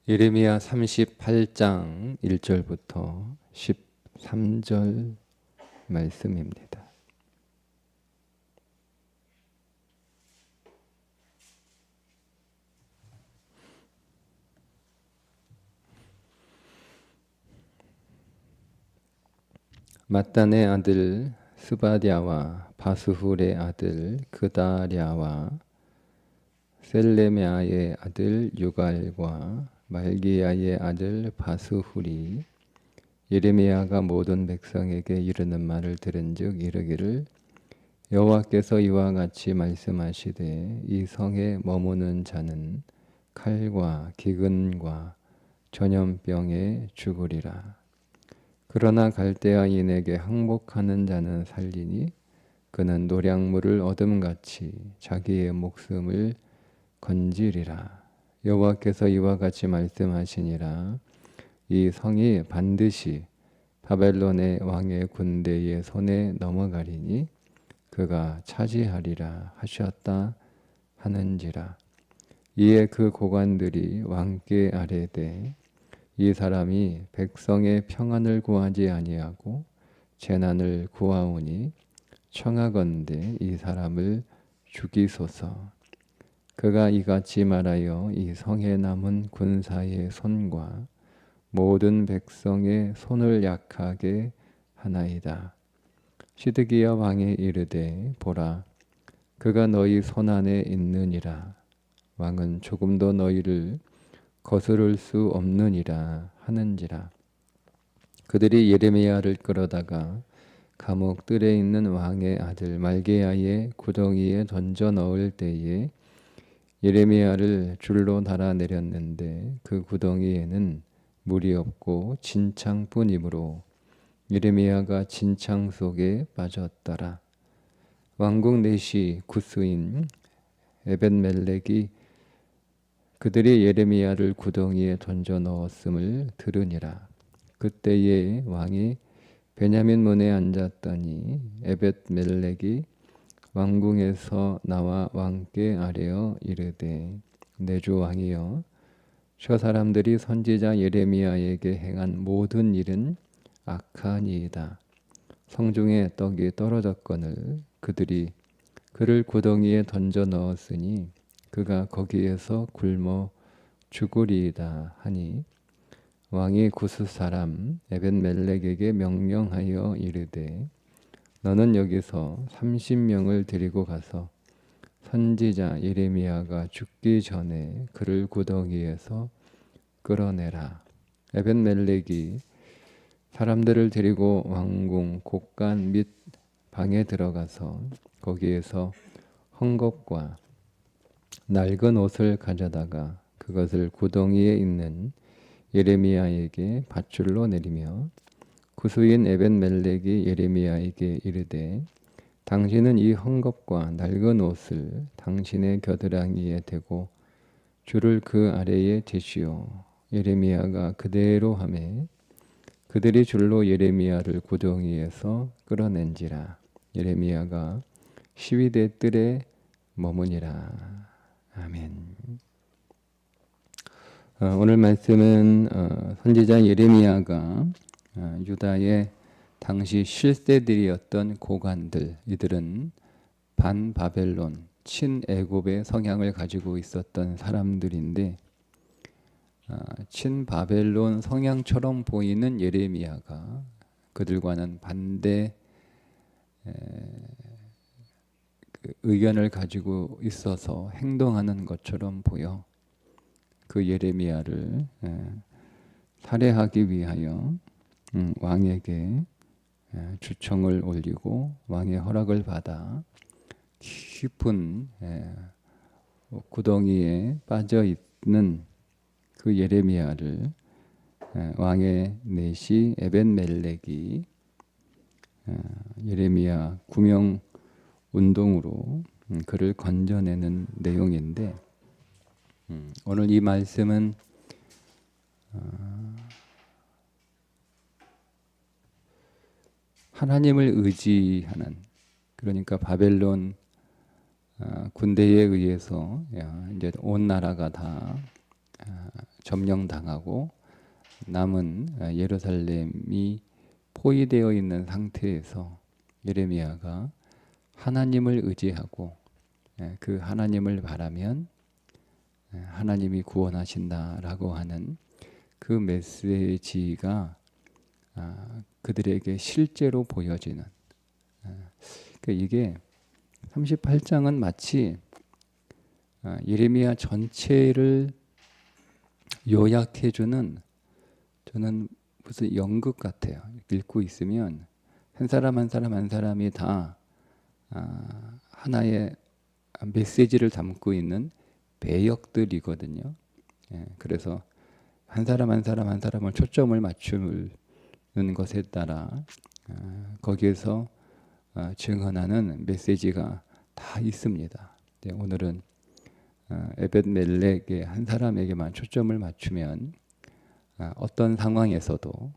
예레미야 38장 1절부터 13절 말씀입니다. mattan의 아들 스바랴와 바스훌의 아들 그다랴와 셀레메아의 아들 유갈과 말기야의 아들 바스훌이 예레미야가 모든 백성에게 이르는 말을 들은즉 이르기를 여호와께서 이와 같이 말씀하시되 이 성에 머무는 자는 칼과 기근과 전염병에 죽으리라. 그러나 갈대아인에게 항복하는 자는 살리니 그는 노량물을 얻음같이 자기의 목숨을 건지리라. 여호와께서 이와 같이 말씀하시니라. 이 성이 반드시 바벨론의 왕의 군대의 손에 넘어가리니 그가 차지하리라 하셨다 하는지라. 이에 그 고관들이 왕께 아뢰되 이 사람이 백성의 평안을 구하지 아니하고 재난을 구하오니 청하건대 이 사람을 죽이소서. 그가 이같이 말하여 이 성에 남은 군사의 손과 모든 백성의 손을 약하게 하나이다. 시드기야 왕이 이르되 보라 그가 너희 손 안에 있느니라. 왕은 조금도 너희를 거스를 수 없느니라 하는지라. 그들이 예레미야를 끌어다가 감옥 뜰에 있는 왕의 아들 말게야의 구덩이에 던져 넣을 때에 예레미야를 줄로 달아내렸는데 그 구덩이에는 물이 없고 진창뿐이므로 예레미야가 진창 속에 빠졌더라. 왕국 내시 구스인 에벳멜렉이 그들이 예레미야를 구덩이에 던져 넣었음을 들으니라. 그때에 왕이 베냐민 문에 앉았더니 에벳멜렉이 왕궁에서 나와 왕께 아뢰어 이르되 내 주 왕이여 저 사람들이 선지자 예레미야에게 행한 모든 일은 악하니이다. 성중에 떡이 떨어졌거늘 그들이 그를 구덩이에 던져 넣었으니 그가 거기에서 굶어 죽으리이다 하니 왕이 구스 사람 에벳멜렉에게 명령하여 이르되 너는 여기서 30명을 데리고 가서 선지자 예레미야가 죽기 전에 그를 구덩이에서 끌어내라. 에벳멜렉이 사람들을 데리고 왕궁 곳간 및 방에 들어가서 거기에서 헝겊과 낡은 옷을 가져다가 그것을 구덩이에 있는 예레미야에게 밧줄로 내리며 구스인 에벳멜렉이 예레미야에게 이르되 당신은 이 헝겊과 낡은 옷을 당신의 겨드랑이에 대고 줄을 그 아래에 대시오. 예레미야가 그대로 하매 그들이 줄로 예레미야를 구덩이에서 끌어낸지라. 예레미야가 시위대 뜰에 머무니라. 아멘. 오늘 말씀은 선지자 예레미야가 유다의 당시 실세들이었던 고관들, 이들은 반바벨론, 친애굽의 성향을 가지고 있었던 사람들인데 친바벨론 성향처럼 보이는 예레미야가 그들과는 반대 의견을 가지고 있어서 행동하는 것처럼 보여 그 예레미야를 살해하기 위하여 왕에게 주청을 올리고 왕의 허락을 받아 깊은 구덩이에 빠져 있는 그 예레미야를 왕의 내시 에벳멜렉이 예레미야 구명 운동으로 그를 건져내는 내용인데 오늘 이 말씀은 하나님을 의지하는, 그러니까 바벨론 군대에 의해서 이제 온 나라가 다 점령당하고 남은 예루살렘이 포위되어 있는 상태에서 예레미야가 하나님을 의지하고 그 하나님을 바라면 하나님이 구원하신다라고 하는 그 메시지가 그들에게 실제로 보여지는, 그러니까 이게 38장은 마치 예레미야 전체를 요약해주는, 저는 무슨 연극 같아요. 읽고 있으면 한 사람 한 사람 한 사람이 다 하나의 메시지를 담고 있는 배역들이거든요. 그래서 한 사람 한 사람 한 사람을 초점을 맞추는 것에 따라 거기에서 증언하는 메시지가 다 있습니다. 오늘은 에벳멜렉의 한 사람에게만 초점을 맞추면 어떤 상황에서도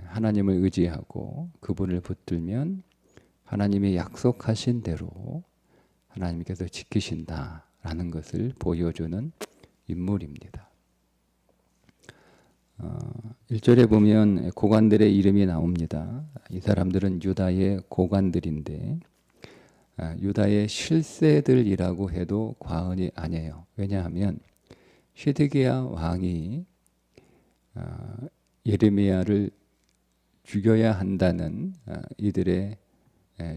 하나님을 의지하고 그분을 붙들면 하나님이 약속하신 대로 하나님께서 지키신다라는 것을 보여주는 인물입니다. 1절에 보면 고관들의 이름이 나옵니다. 이 사람들은 유다의 고관들인데 유다의 실세들이라고 해도 과언이 아니에요. 왜냐하면 시드기야 왕이 예레미야를 죽여야 한다는 이들의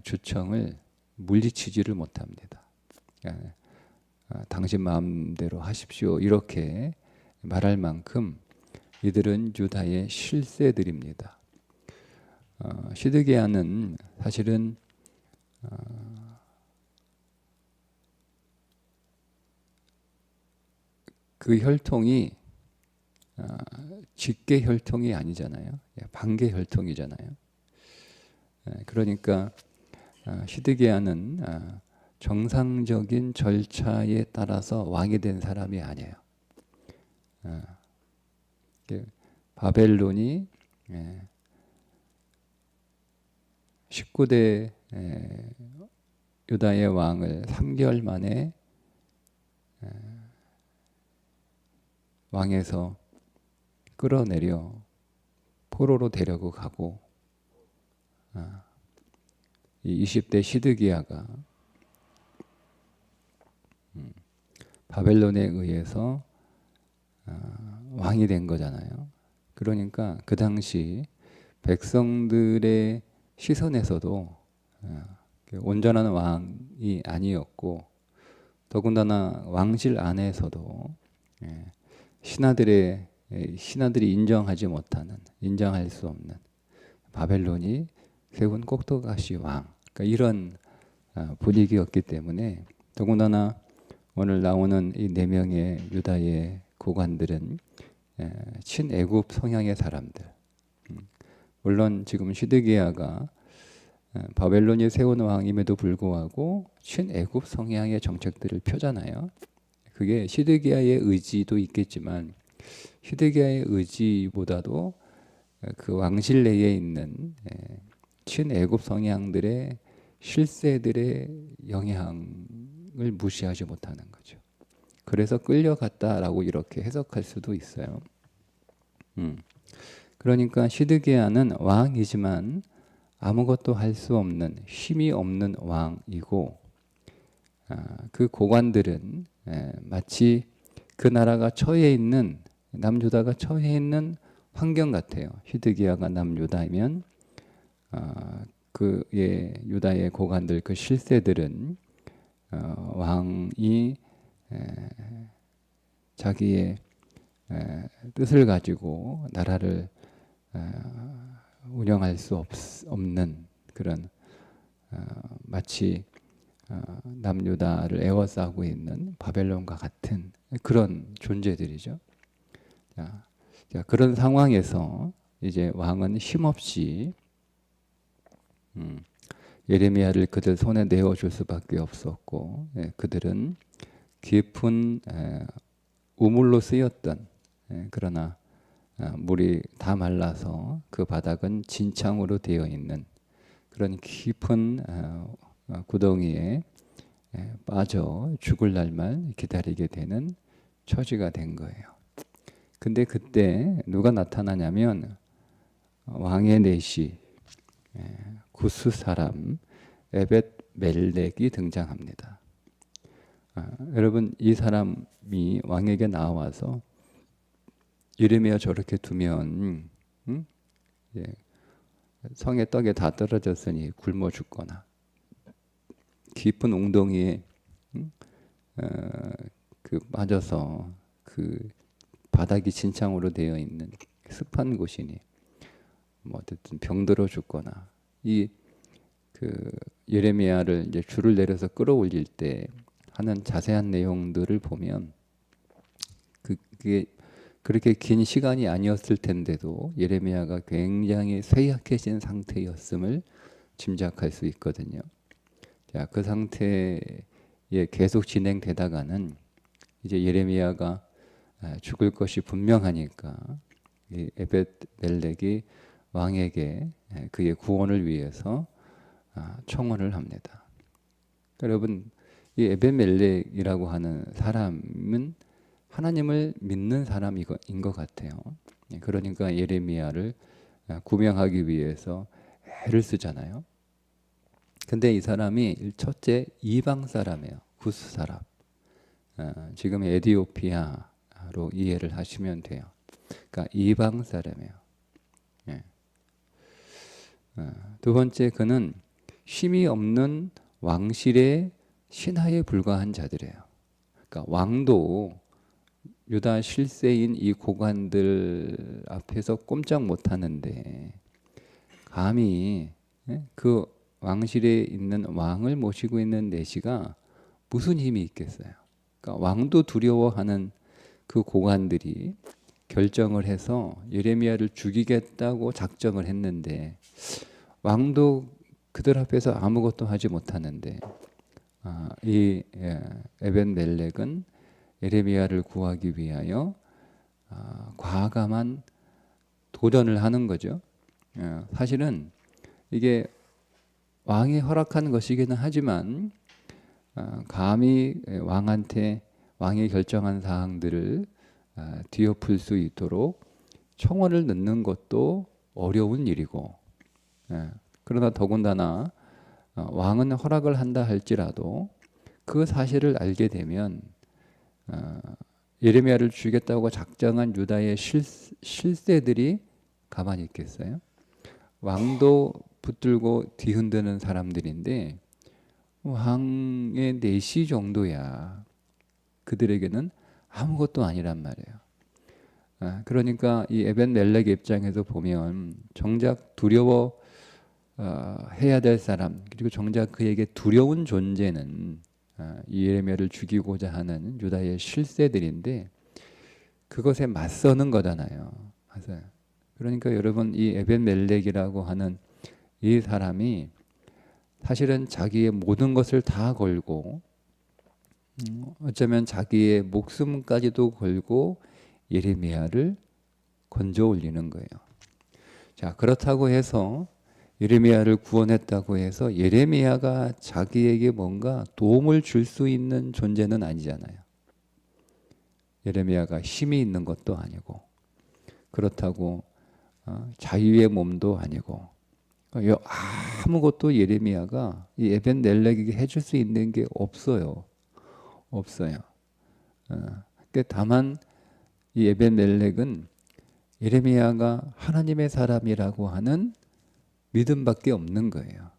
주청을 물리치지를 못합니다. 당신 마음대로 하십시오 이렇게 말할 만큼 이들은 유다의 실세들입니다. 시드기야는 사실은 그 혈통이 직계 혈통이 아니잖아요. 반계 혈통이잖아요. 그러니까 시드기야는 정상적인 절차에 따라서 왕이 된 사람이 아니에요. 바벨론이 19대 유다의 왕을 3개월 만에 왕에서 끌어내려 포로로 데려고 가고 이 20대 시드기야가 바벨론에 의해서 왕이 된 거잖아요. 그러니까 그 당시 백성들의 시선에서도 온전한 왕이 아니었고 더군다나 왕실 안에서도 신하들이 인정할 수 없는 바벨론이 세운 꼭두가시 왕, 그러니까 이런 분위기였기 때문에 더군다나 오늘 나오는 이 4명의 유다의 고관들은 친애굽 성향의 사람들. 물론 지금 시드기야가 바벨론이 세운 왕임에도 불구하고 친애굽 성향의 정책들을 펴잖아요. 그게 시드기야의 의지도 있겠지만 시드기야의 의지보다도 그 왕실 내에 있는 친애굽 성향들의 실세들의 영향을 무시하지 못하는 거죠. 그래서 끌려갔다라고 이렇게 해석할 수도 있어요. 그러니까 시드기야는 왕이지만 아무것도 할 수 없는 힘이 없는 왕이고 그 고관들은 마치 그 나라가 처해 있는 남유다가 처해 있는 환경 같아요. 시드기야가 남유다면 그의 유다의 고관들 그 실세들은 왕이 자기의 뜻을 가지고 나라를 운영할 수 없는 그런 마치 남유다를 에워싸고 있는 바벨론과 같은 그런 존재들이죠. 자, 그런 상황에서 이제 왕은 힘없이 예레미야를 그들 손에 내어줄 수밖에 없었고 그들은 깊은 우물로 쓰였던 그러나 물이 다 말라서 그 바닥은 진창으로 되어 있는 그런 깊은 구덩이에 빠져 죽을 날만 기다리게 되는 처지가 된 거예요. 근데 그때 누가 나타나냐면 왕의 내시 구스 사람 에벳 멜렉이 등장합니다. 여러분, 이 사람이 왕에게 나와서 예레미야 저렇게 두면 예, 성의 떡에 다 떨어졌으니 굶어 죽거나 깊은 웅덩이에 그 빠져서 그 바닥이 진창으로 되어 있는 습한 곳이니 뭐 어쨌든 병들어 죽거나 이 그 예레미야를 이제 줄을 내려서 끌어올릴 때 하는 자세한 내용들을 보면 그게 그렇게 긴 시간이 아니었을 텐데도 예레미야가 굉장히 쇠약해진 상태였음을 짐작할 수 있거든요. 자, 그 상태에 계속 진행되다가는 이제 예레미야가 죽을 것이 분명하니까 이 에벳 멜렉이 왕에게 그의 구원을 위해서 청혼을 합니다. 여러분, 이 에벳 멜렉이라고 하는 사람은 하나님을 믿는 사람인 것 같아요. 그러니까 예레미야를 구명하기 위해서 애를 쓰잖아요. 근데 이 사람이 첫째 이방 사람이에요. 구스 사람. 지금 에티오피아로 이해를 하시면 돼요. 그러니까 이방 사람이에요. 두 번째, 그는 쉼이 없는 왕실의 신하에 불과한 자들이에요. 그러니까 왕도 유다 실세인 이 고관들 앞에서 꼼짝 못하는데 감히 그 왕실에 있는 왕을 모시고 있는 내시가 무슨 힘이 있겠어요? 그러니까 왕도 두려워하는 그 고관들이 결정을 해서 예레미야를 죽이겠다고 작정을 했는데 왕도 그들 앞에서 아무것도 하지 못하는데 이 에벳 멜렉은 예레미야를 구하기 위하여 과감한 도전을 하는 거죠. 사실은 이게 왕이 허락한 것이기는 하지만 감히 왕한테 왕이 결정한 사항들을 뒤엎을 수 있도록 청원을 넣는 것도 어려운 일이고, 그러나 더군다나 왕은 허락을 한다 할지라도 그 사실을 알게 되면 예레미야를 죽이겠다고 작정한 유다의 실세들이 가만히 있겠어요? 왕도 붙들고 뒤흔드는 사람들인데 왕의 내시 정도야 그들에게는 아무것도 아니란 말이에요. 그러니까 이 에벳 멜렉 입장에서 보면 정작 두려워 해야 될 사람, 그리고 정작 그에게 두려운 존재는 이 예레미야를 죽이고자 하는 유다의 실세들인데 그것에 맞서는 거잖아요. 맞아요. 그러니까 여러분, 이 에벳 멜렉이라고 하는 이 사람이 사실은 자기의 모든 것을 다 걸고 어쩌면 자기의 목숨까지도 걸고 예레미야를 건져 올리는 거예요. 자, 그렇다고 해서 예레미야를 구원했다고 해서 예레미야가 자기에게 뭔가 도움을 줄 수 있는 존재는 아니잖아요. 예레미야가 힘이 있는 것도 아니고 그렇다고 자유의 몸도 아니고 아무것도 예레미야가 이 에벳 멜렉에게 해줄 수 있는 게 없어요. 다만 이 에벳 멜렉은 예레미야가 하나님의 사람이라고 하는 믿음밖에 없는 거예요.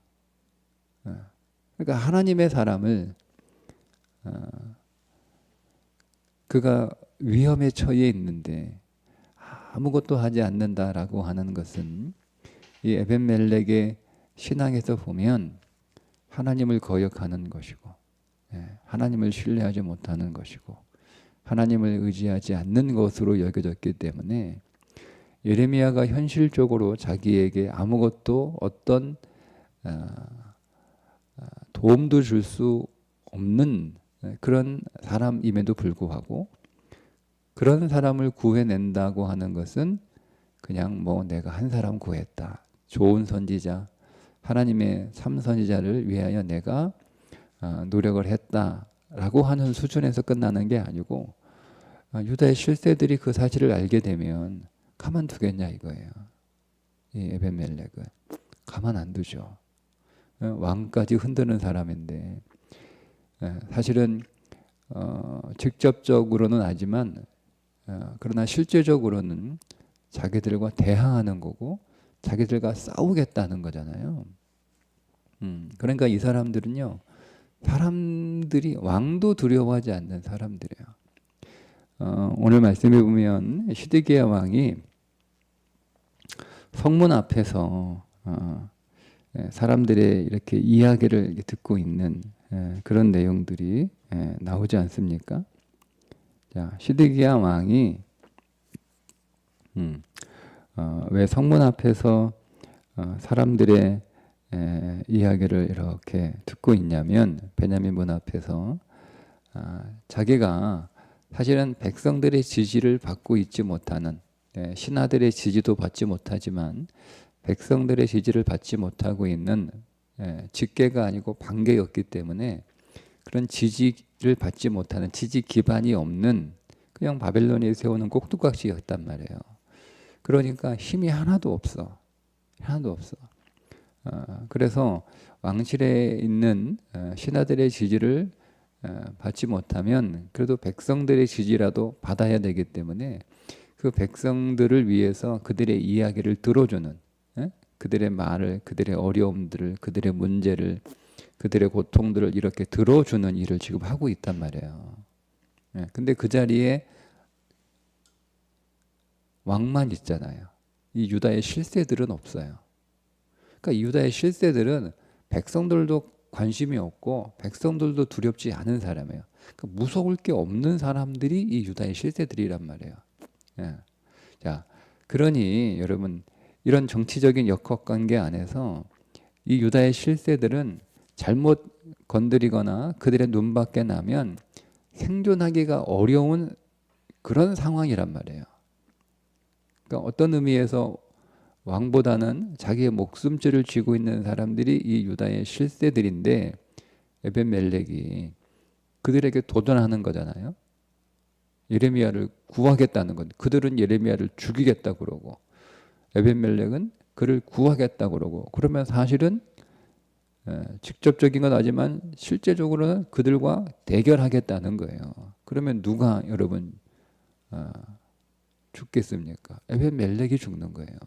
그러니까 하나님의 사람을 그가 위험에 처해 있는데 아무것도 하지 않는다라고 하는 것은 이 에벳 멜렉의 신앙에서 보면 하나님을 거역하는 것이고 하나님을 신뢰하지 못하는 것이고 하나님을 의지하지 않는 것으로 여겨졌기 때문에 예레미야가 현실적으로 자기에게 아무것도 어떤 도움도 줄 수 없는 그런 사람임에도 불구하고 그런 사람을 구해낸다고 하는 것은 그냥 뭐 내가 한 사람 구했다, 좋은 선지자, 하나님의 참 선지자를 위하여 내가 노력을 했다라고 하는 수준에서 끝나는 게 아니고 유다의 실세들이 그 사실을 알게 되면 가만두겠냐 이거예요. 이 에벤멜렉은 가만 안 두죠. 왕까지 흔드는 사람인데 사실은 직접적으로는 아니지만 그러나 실제적으로는 자기들과 대항하는 거고 자기들과 싸우겠다는 거잖아요. 그러니까 이 사람들은요, 사람들이 왕도 두려워하지 않는 사람들이에요. 오늘 말씀해 보면 시드기야 왕이 성문 앞에서 사람들의 이렇게 이야기를 듣고 있는 그런 내용들이 나오지 않습니까? 자, 시드기야 왕이 왜 성문 앞에서 사람들의 이야기를 이렇게 듣고 있냐면 베냐민 문 앞에서 자기가 사실은 백성들의 지지를 받고 있지 못하는 신하들의 지지도 받지 못하지만 백성들의 지지를 받지 못하고 있는 직계가 아니고 반계였기 때문에 그런 지지를 받지 못하는 지지 기반이 없는 그냥 바벨론이 세우는 꼭두각시였단 말이에요. 그러니까 힘이 하나도 없어. 하나도 없어. 그래서 왕실에 있는 신하들의 지지를 받지 못하면 그래도 백성들의 지지라도 받아야 되기 때문에 그 백성들을 위해서 그들의 이야기를 들어주는 그들의 말을, 그들의 어려움들을, 그들의 문제를, 그들의 고통들을 이렇게 들어주는 일을 지금 하고 있단 말이에요. 근데 그 자리에 왕만 있잖아요. 이 유다의 실세들은 없어요. 그러니까 이 유다의 실세들은 백성들도 관심이 없고 백성들도 두렵지 않은 사람이에요. 그러니까 무서울 게 없는 사람들이 이 유다의 실세들이란 말이에요. 자, 그러니 여러분 이런 정치적인 역학관계 안에서 이 유다의 실세들은 잘못 건드리거나 그들의 눈밖에 나면 생존하기가 어려운 그런 상황이란 말이에요. 그러니까 어떤 의미에서 왕보다는 자기의 목숨줄을 쥐고 있는 사람들이 이 유다의 실세들인데 에벤멜렉이 그들에게 도전하는 거잖아요. 예레미야를 구하겠다는 건 그들은 예레미야를 죽이겠다 그러고 에벤멜렉은 그를 구하겠다 그러고 그러면 사실은 직접적인 건 아니지만 실제적으로는 그들과 대결하겠다는 거예요. 그러면 누가 여러분 죽겠습니까? 에벤멜렉이 죽는 거예요.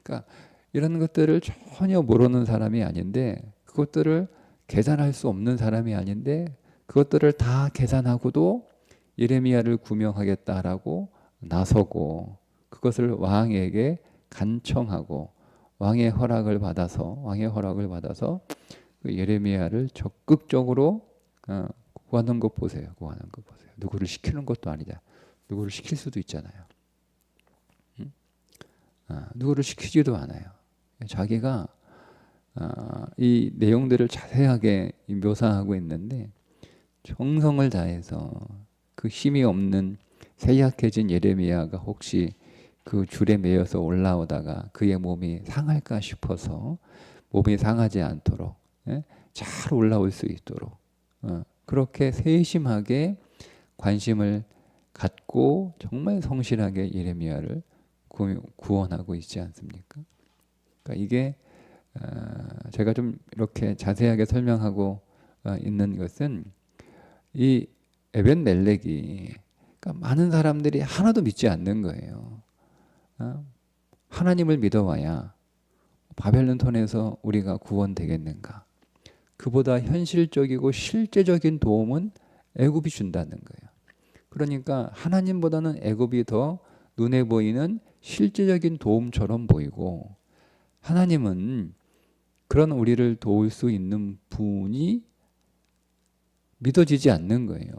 그러니까 이런 것들을 전혀 모르는 사람이 아닌데 그것들을 계산할 수 없는 사람이 아닌데 그것들을 다 계산하고도 예레미야를 구명하겠다라고 나서고 그것을 왕에게 간청하고 왕의 허락을 받아서 그 예레미야를 적극적으로 구하는 것 보세요. 구하는 것 보세요. 누구를 시키는 것도 아니잖아. 누구를 시킬 수도 있잖아요. 누구를 시키지도 않아요. 자기가 이 내용들을 자세하게 묘사하고 있는데 정성을 다해서 그 힘이 없는 쇠약해진 예레미야가 혹시 그 줄에 매여서 올라오다가 그의 몸이 상할까 싶어서 몸이 상하지 않도록 잘 올라올 수 있도록 그렇게 세심하게 관심을 갖고 정말 성실하게 예레미야를 구원하고 있지 않습니까? 그러니까 이게 제가 좀 이렇게 자세하게 설명하고 있는 것은 이 에벤멜렉이 그러니까 많은 사람들이 하나도 믿지 않는 거예요. 하나님을 믿어와야 바벨론 손에서 우리가 구원되겠는가? 그보다 현실적이고 실제적인 도움은 애굽이 준다는 거예요. 그러니까 하나님보다는 애굽이 더 눈에 보이는 실제적인 도움처럼 보이고 하나님은 그런 우리를 도울 수 있는 분이 믿어지지 않는 거예요.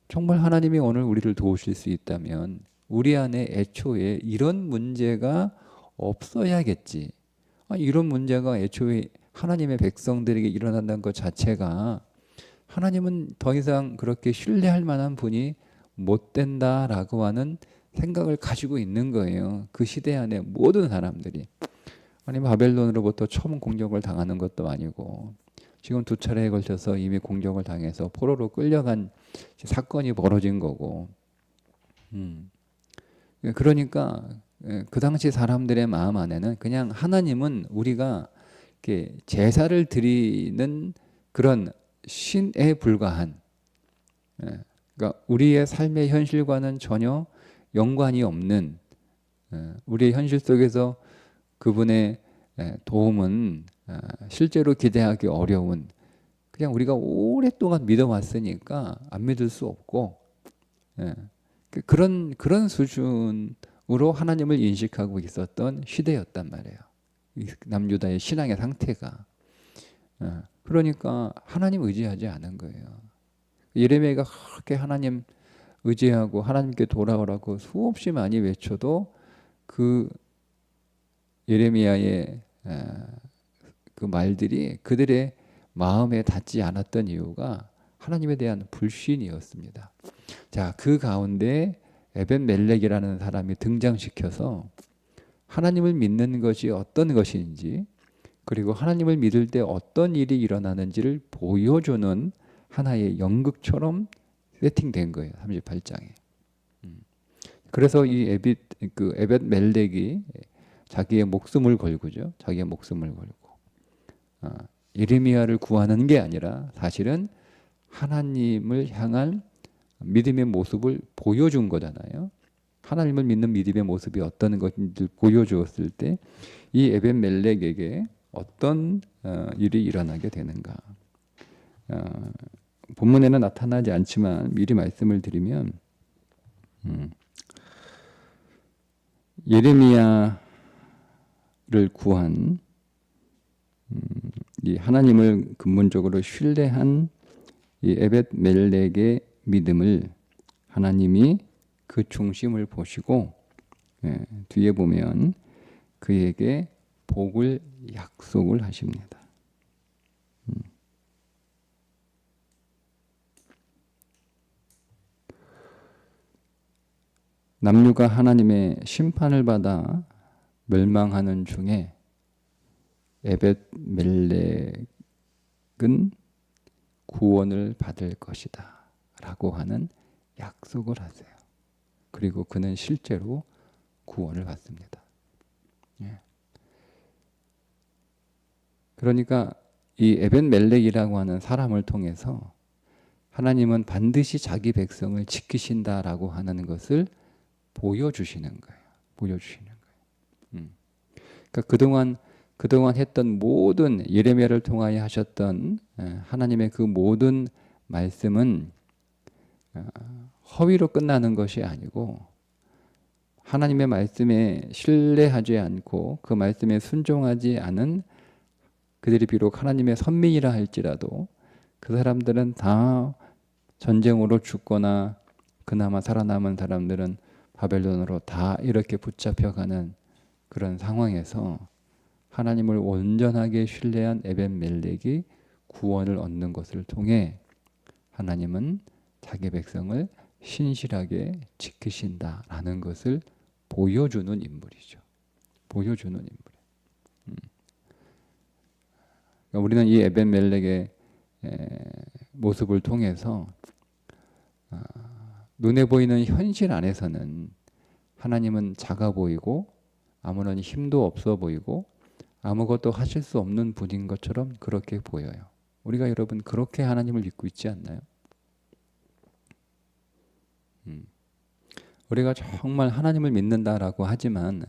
정말 하나님이 오늘 우리를 도우실 수 있다면 우리 안에 애초에 이런 문제가 없어야겠지. 이런 문제가 애초에 하나님의 백성들에게 일어난다는 것 자체가 하나님은 더 이상 그렇게 신뢰할 만한 분이 못 된다라고 하는 생각을 가지고 있는 거예요. 그 시대 안에 모든 사람들이. 아니 바벨론으로부터 처음 공격을 당하는 것도 아니고 지금 2차례에 걸쳐서 이미 공격을 당해서 포로로 끌려간 사건이 벌어진 거고 그러니까 그 당시 사람들의 마음 안에는 그냥 하나님은 우리가 이렇게 제사를 드리는 그런 신에 불과한, 그러니까 우리의 삶의 현실과는 전혀 연관이 없는, 우리의 현실 속에서 그분의 도움은 실제로 기대하기 어려운, 그냥 우리가 오랫동안 믿어왔으니까 안 믿을 수 없고, 그런 수준으로 하나님을 인식하고 있었던 시대였단 말이에요. 남유다의 신앙의 상태가. 그러니까 하나님 의지하지 않은 거예요. 예레미야가 그렇게 하나님 의지하고 하나님께 돌아오라고 수없이 많이 외쳐도 그 예레미야의 그 말들이 그들의 마음에 닿지 않았던 이유가 하나님에 대한 불신이었습니다. 자, 그 가운데 에벤멜렉이라는 사람이 등장시켜서 하나님을 믿는 것이 어떤 것인지, 그리고 하나님을 믿을 때 어떤 일이 일어나는지를 보여주는 하나의 연극처럼 세팅된 거예요. 38장에. 그래서 이 에벳멜렉이 자기의 목숨을 걸고죠. 자기의 목숨을 걸고 예레미야를 구하는 게 아니라 사실은 하나님을 향한 믿음의 모습을 보여준 거잖아요. 하나님을 믿는 믿음의 모습이 어떤 것인지 보여주었을 때 이 에벳멜렉에게 어떤 일이 일어나게 되는가. 본문에는 나타나지 않지만 미리 말씀을 드리면 예레미야를 구한 이 하나님을 근본적으로 신뢰한 이 에벳멜렉의 믿음을 하나님이 그 중심을 보시고 뒤에 보면 그에게 복을 약속을 하십니다. 남유가 하나님의 심판을 받아 멸망하는 중에 에벳멜렉은 구원을 받을 것이다 라고 하는 약속을 하세요. 그리고 그는 실제로 구원을 받습니다. 그러니까 이 에벳멜렉이라고 하는 사람을 통해서 하나님은 반드시 자기 백성을 지키신다라고 하는 것을 보여주시는 거예요. 보여주시는 거예요. 그러니까 그동안 했던 모든 예레미야를 통하여 하셨던 하나님의 그 모든 말씀은 허위로 끝나는 것이 아니고 하나님의 말씀에 신뢰하지 않고 그 말씀에 순종하지 않은 그들이 비록 하나님의 선민이라 할지라도 그 사람들은 다 전쟁으로 죽거나 그나마 살아남은 사람들은 바벨론으로 다 이렇게 붙잡혀가는 그런 상황에서 하나님을 온전하게 신뢰한 에벳멜렉이 구원을 얻는 것을 통해 하나님은 자기 백성을 신실하게 지키신다라는 것을 보여주는 인물이죠. 보여주는 인물. 그러니까 우리는 이 에벳멜렉의 모습을 통해서 눈에 보이는 현실 안에서는 하나님은 작아 보이고 아무런 힘도 없어 보이고 아무것도 하실 수 없는 분인 것처럼 그렇게 보여요. 우리가 여러분 그렇게 하나님을 믿고 있지 않나요? 우리가 정말 하나님을 믿는다라고 하지만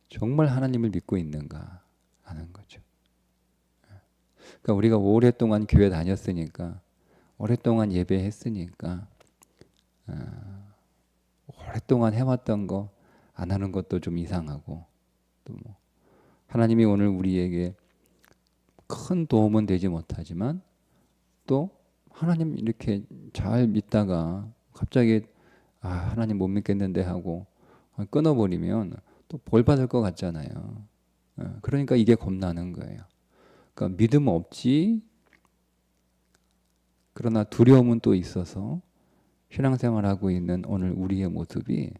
정말 하나님을 믿고 있는가 하는 거죠. 그러니까 우리가 오랫동안 교회 다녔으니까 오랫동안 예배했으니까 오랫동안 해왔던 거 안 하는 것도 좀 이상하고 또 뭐 하나님이 오늘 우리에게 큰 도움은 되지 못하지만 또 하나님 이렇게 잘 믿다가 갑자기 하나님 못 믿겠는데 하고 끊어버리면 또 벌 받을 것 같잖아요. 그러니까 이게 겁나는 거예요. 그러니까 믿음 없지 그러나 두려움은 또 있어서 신앙생활하고 있는 오늘 우리의 모습이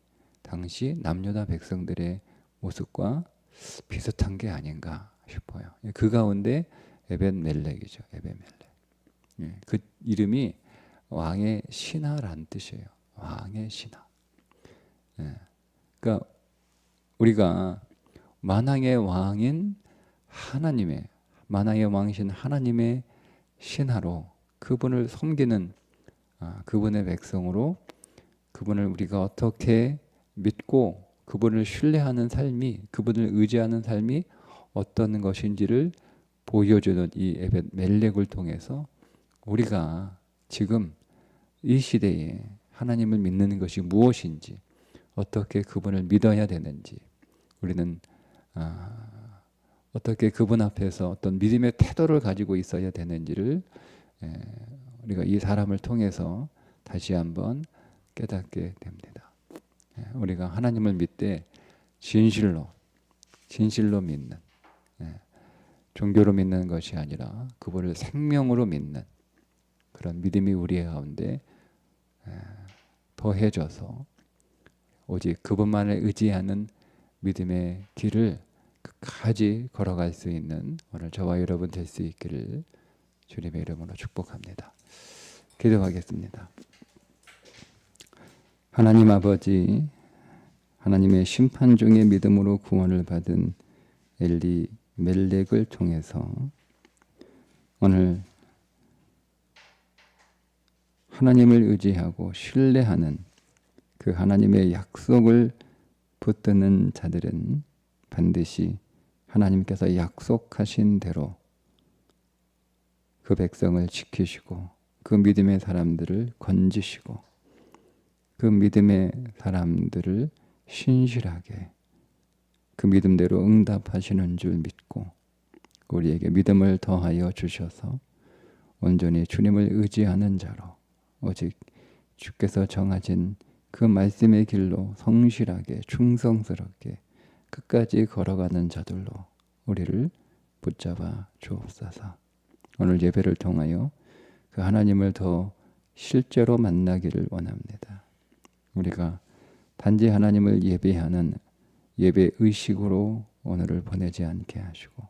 당시 남유다 백성들의 모습과 비슷한 게 아닌가 싶어요. 그 가운데 에벳멜렉이죠. 에벳멜렉. 그 이름이 왕의 신하란 뜻이에요. 왕의 신하. 그러니까 우리가 만왕의 왕인 하나님의, 만왕의 왕이신 하나님의 신하로 그분을 섬기는 그분의 백성으로 그분을 우리가 어떻게 믿고 그분을 신뢰하는 삶이, 그분을 의지하는 삶이 어떤 것인지를 보여주는 이 에벳 멜렉을 통해서 우리가 지금 이 시대에 하나님을 믿는 것이 무엇인지, 어떻게 그분을 믿어야 되는지, 우리는 어떻게 그분 앞에서 어떤 믿음의 태도를 가지고 있어야 되는지를 우리가 이 사람을 통해서 다시 한번 깨닫게 됩니다. 우리가 하나님을 믿되 진실로 믿는, 종교로 믿는 것이 아니라 그분을 생명으로 믿는 그런 믿음이 우리의 가운데 더해져서 오직 그분만을 의지하는 믿음의 길을 끝까지 걸어갈 수 있는 오늘 저와 여러분 될 수 있기를 주님의 이름으로 축복합니다. 기도하겠습니다. 하나님 아버지, 하나님의 심판 중의 믿음으로 구원을 받은 엘리 멜렉을 통해서 오늘 하나님을 의지하고 신뢰하는 그 하나님의 약속을 붙드는 자들은 반드시 하나님께서 약속하신 대로 그 백성을 지키시고 그 믿음의 사람들을 건지시고 그 믿음의 사람들을 신실하게 그 믿음대로 응답하시는 줄 믿고 우리에게 믿음을 더하여 주셔서 온전히 주님을 의지하는 자로 오직 주께서 정하신 그 말씀의 길로 성실하게 충성스럽게 끝까지 걸어가는 자들로 우리를 붙잡아 주옵소서. 오늘 예배를 통하여 그 하나님을 더 실제로 만나기를 원합니다. 우리가 단지 하나님을 예배하는 예배 의식으로 오늘을 보내지 않게 하시고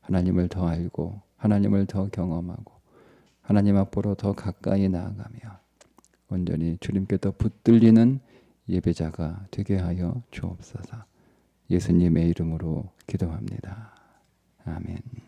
하나님을 더 알고 하나님을 더 경험하고 하나님 앞으로 더 가까이 나아가며 온전히 주님께 더 붙들리는 예배자가 되게 하여 주옵소서. 예수님의 이름으로 기도합니다. 아멘.